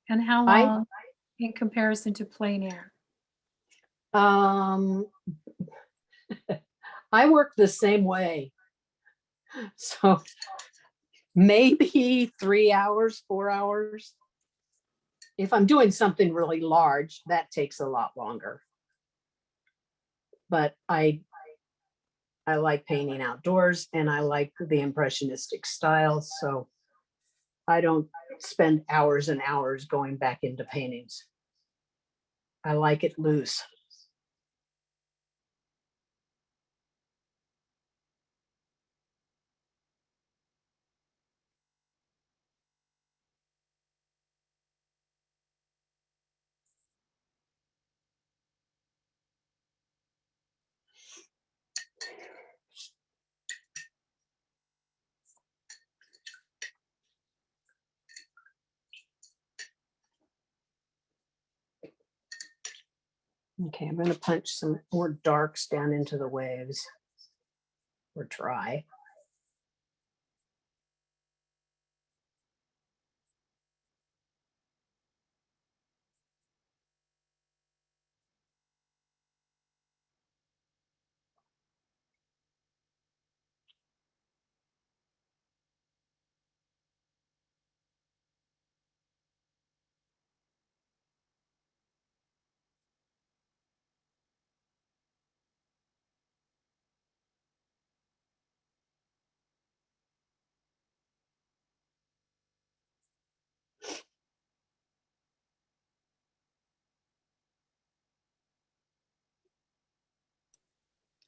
And how I- long in comparison to plein air? I work the same way. So maybe 3 hours, 4 hours. If I'm doing something really large, that takes a lot longer. But I like painting outdoors and I like the impressionistic style. So I don't spend hours and hours going back into paintings. I like it loose. Okay, I'm going to punch some more darks down into the waves, or try.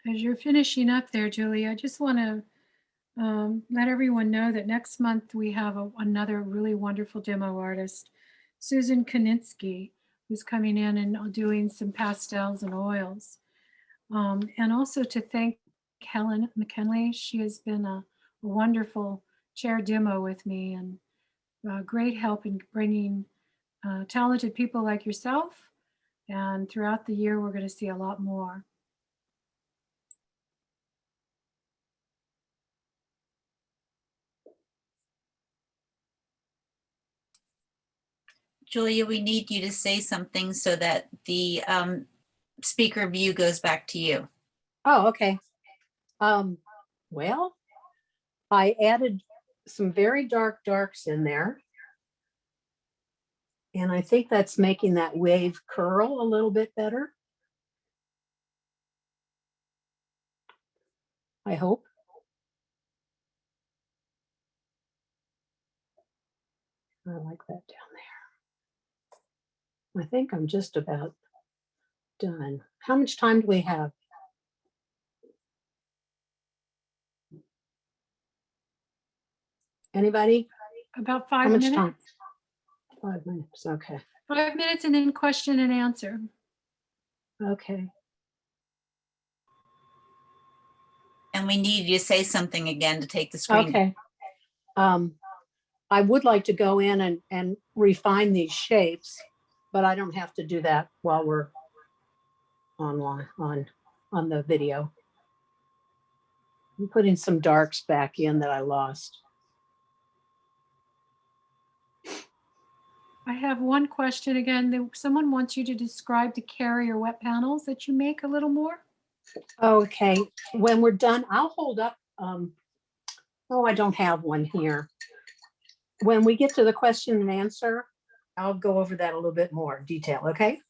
As you're finishing up there, Julia, I just want to let everyone know that next month we have another really wonderful demo artist, Susan Kaninsky, who's coming in and doing some pastels and oils. And also to thank Helen McKinley. She has been a wonderful chair demo with me and great help in bringing talented people like yourself. And throughout the year, we're going to see a lot more. Julia, we need you to say something so that the speaker view goes back to you. Oh, okay. Well, I added some very dark darks in there. And I think that's making that wave curl a little bit better. I hope. I like that down there. I think I'm just about done. How much time do we have? Anybody? About How 5 much minutes. time? 5 minutes, okay. 5 minutes and then question and answer. Okay. And we need you to say something again to take the screen. Okay. I would like to go in and refine these shapes, but I don't have to do that while we're online on the video. I'm putting some darks back in that I lost. I have one question again. Someone wants you to describe the carrier wet panels that you make a little more. Okay, when we're done, I'll hold up. Oh, I don't have one here. When we get to the question and answer, I'll go over that a little bit more detail, okay?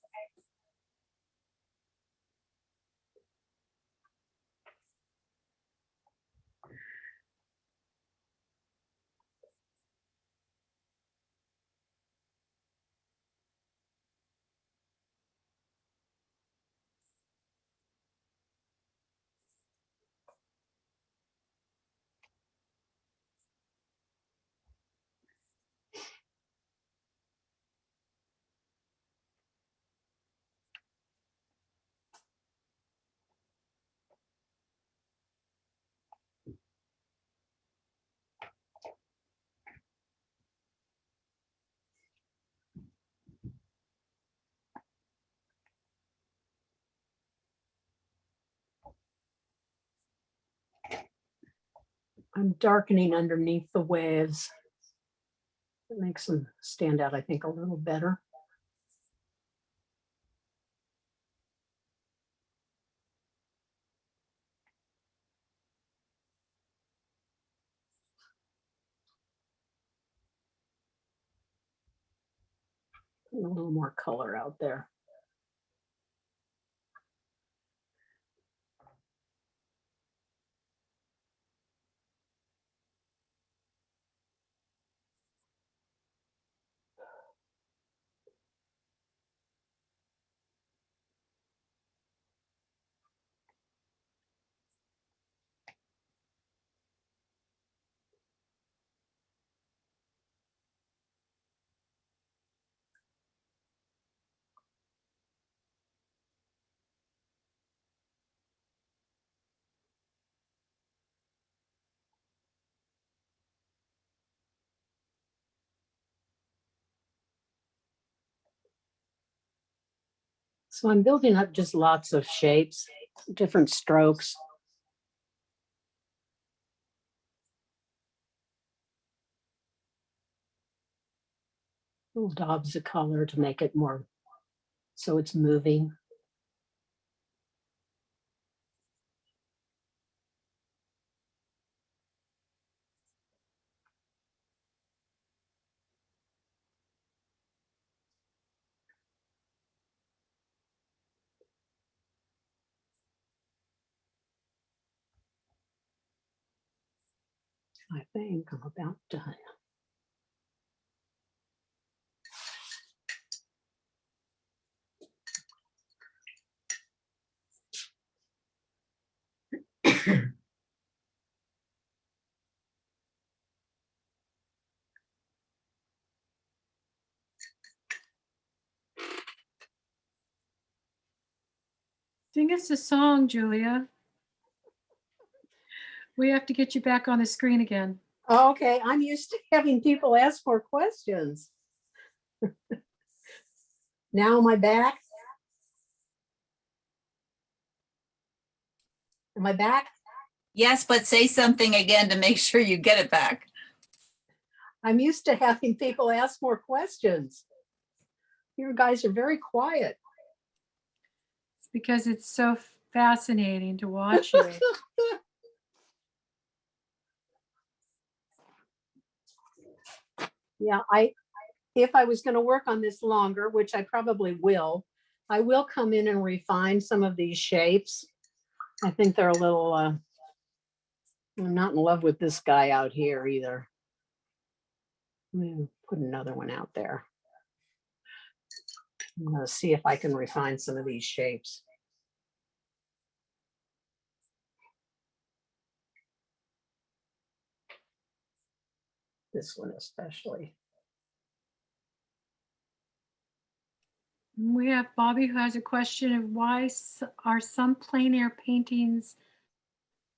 I'm darkening underneath the waves. It makes them stand out, I think, a little better. Put a little more color out there. So I'm building up just lots of shapes, different strokes. Little daubs of color to make it more so it's moving. I think I'm about done. Sing us a song, Julia. We have to get you back on the screen again. Okay, I'm used to having people ask more questions. Now am I back? Am I back? Yes, but say something again to make sure you get it back. I'm used to having people ask more questions. You guys are very quiet. It's because it's so fascinating to watch you. Yeah, if I was going to work on this longer, which I probably will, I will come in and refine some of these shapes. I think they're a little, I'm not in love with this guy out here either. Let me put another one out there. I'm going to see if I can refine some of these shapes. This one especially. We have Bobby who has a question of why are some plein air paintings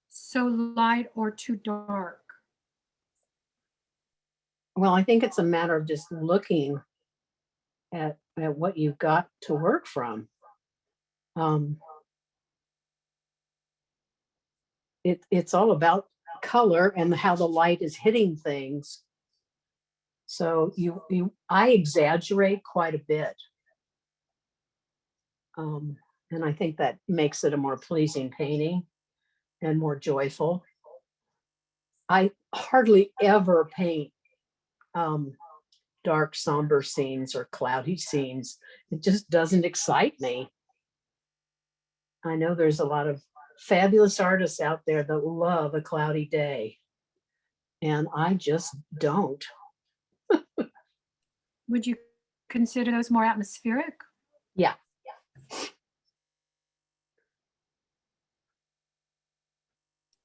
so light or too dark? Well, I think it's a matter of just looking at what you've got to work from. It's all about color and how the light is hitting things. So I exaggerate quite a bit. And I think that makes it a more pleasing painting and more joyful. I hardly ever paint dark, somber scenes or cloudy scenes. It just doesn't excite me. I know there's a lot of fabulous artists out there that love a cloudy day, and I just don't. Would you consider those more atmospheric? Yeah.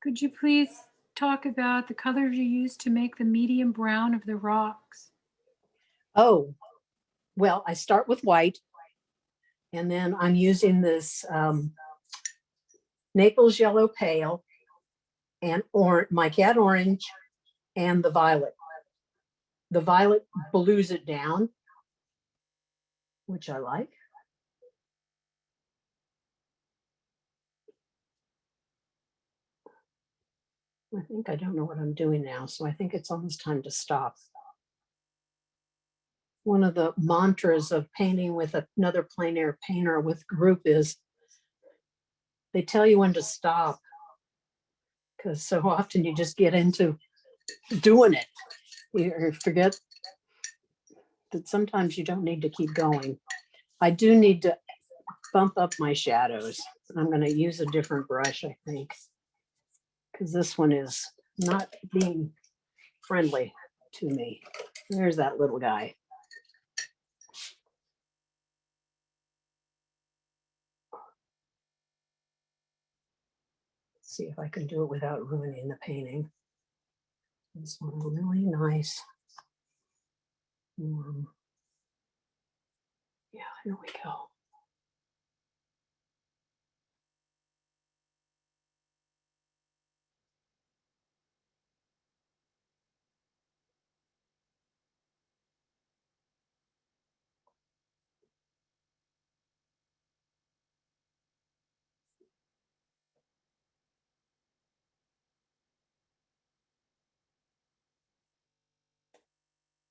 Could you please talk about the colors you use to make the medium brown of the rocks? Oh, well, I start with white, and then I'm using this Naples Yellow Pale and my cat orange and the violet. The violet blues it down, which I like. I think I don't know what I'm doing now, so I think it's almost time to stop. One of the mantras of painting with another plein air painter with group is they tell you when to stop, because so often you just get into doing it. You forget that sometimes you don't need to keep going. I do need to bump up my shadows. I'm going to use a different brush, I think, because this one is not being friendly to me. There's that little guy. Let's see if I can do it without ruining the painting. This one really nice. Yeah, here we go.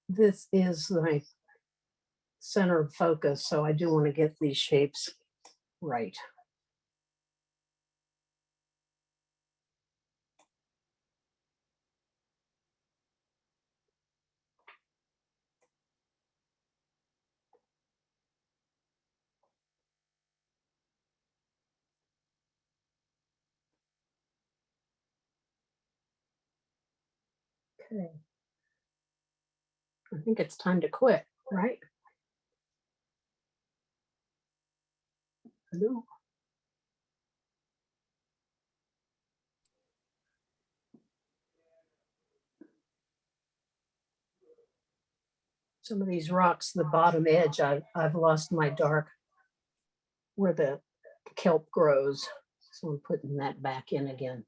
This is my center of focus, so I do want to get these shapes right. Okay. I think it's time to quit, right? Hello. Some of these rocks, the bottom edge, I've lost my dark where the kelp grows. So I'm putting that back in again.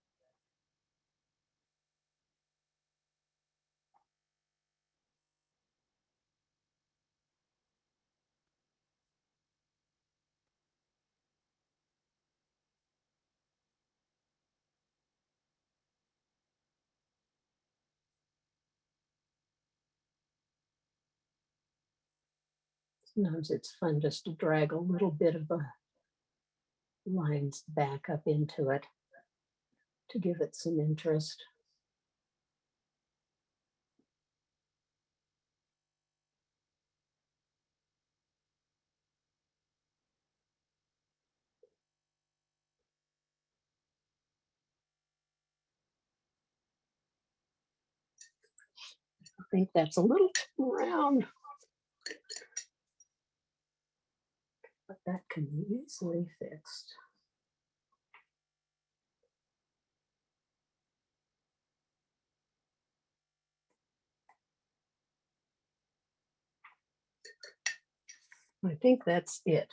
Sometimes it's fun just to drag a little bit of the lines back up into it to give it some interest. think that's a little too round. But that can be easily fixed. I think that's it.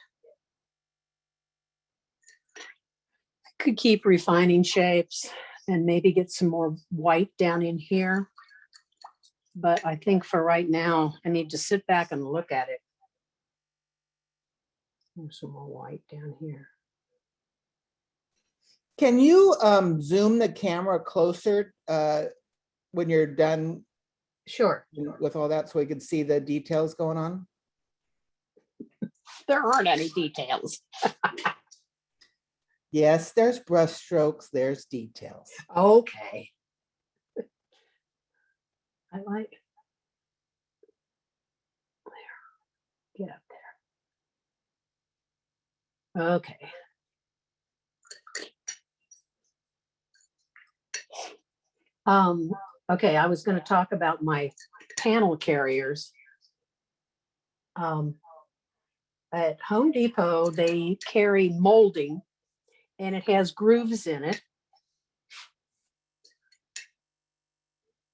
I could keep refining shapes and maybe get some more white down in here. But I think for right now, I need to sit back and look at it. There's some more white down here. Can you zoom the camera closer when you're done Sure. with all that so we can see the details going on? There aren't any details. Yes, there's brush strokes, there's details. Okay. I like. There. Get up there. Okay. Okay, I was going to talk about my panel carriers. At Home Depot, they carry molding and it has grooves in it.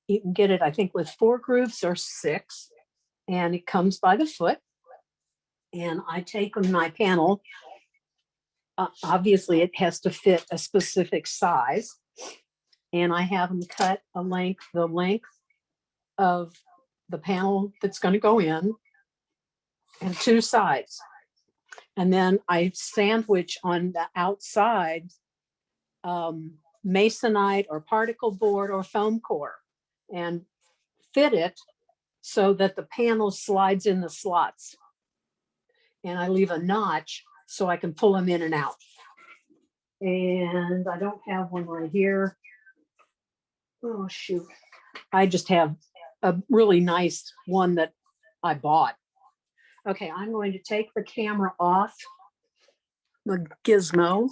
You can get it, I think, with 4 grooves or 6, and it comes by the foot. And I take my panel. Obviously, it has to fit a specific size. And I have them cut the length of the panel that's going to go in, and 2 sides. And then I sandwich on the outside masonite or particle board or foam core and fit it so that the panel slides in the slots. And I leave a notch so I can pull them in and out. And I don't have one right here. Oh, shoot. I just have a really nice one that I bought. Okay, I'm going to take the camera off the gizmo.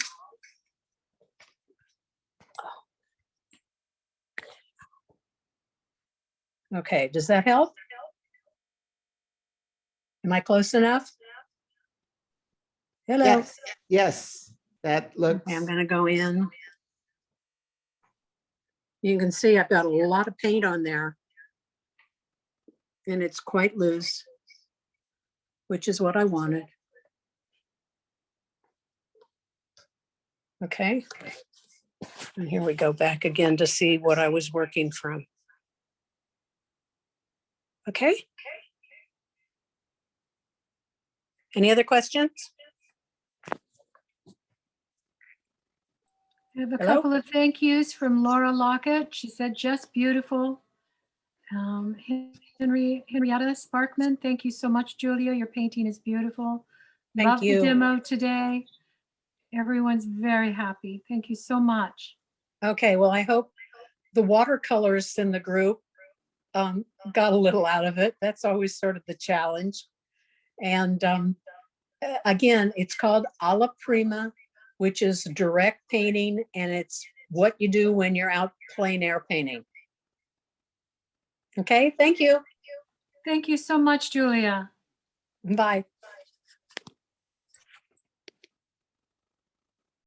Okay, does that help? Am I close enough? Hello. Yes, yes, that looks. Okay, I'm going to go in. You can see I've got a lot of paint on there. And it's quite loose, which is what I wanted. Okay. And here we go back again to see what I was working from. Okay. Any other questions? I have a Hello? couple of thank yous from Laura Lockett. She said, just beautiful. Henrietta Sparkman, thank you so much, Julia. Your painting is beautiful. Thank Love you. the demo today. Everyone's very happy. Thank you so much. Okay, well, I hope the watercolors in the group got a little out of it. That's always sort of the challenge. And again, it's called Alla Prima, which is direct painting, and it's what you do when you're out plein air painting. Okay, thank you. Thank you so much, Julia. Bye.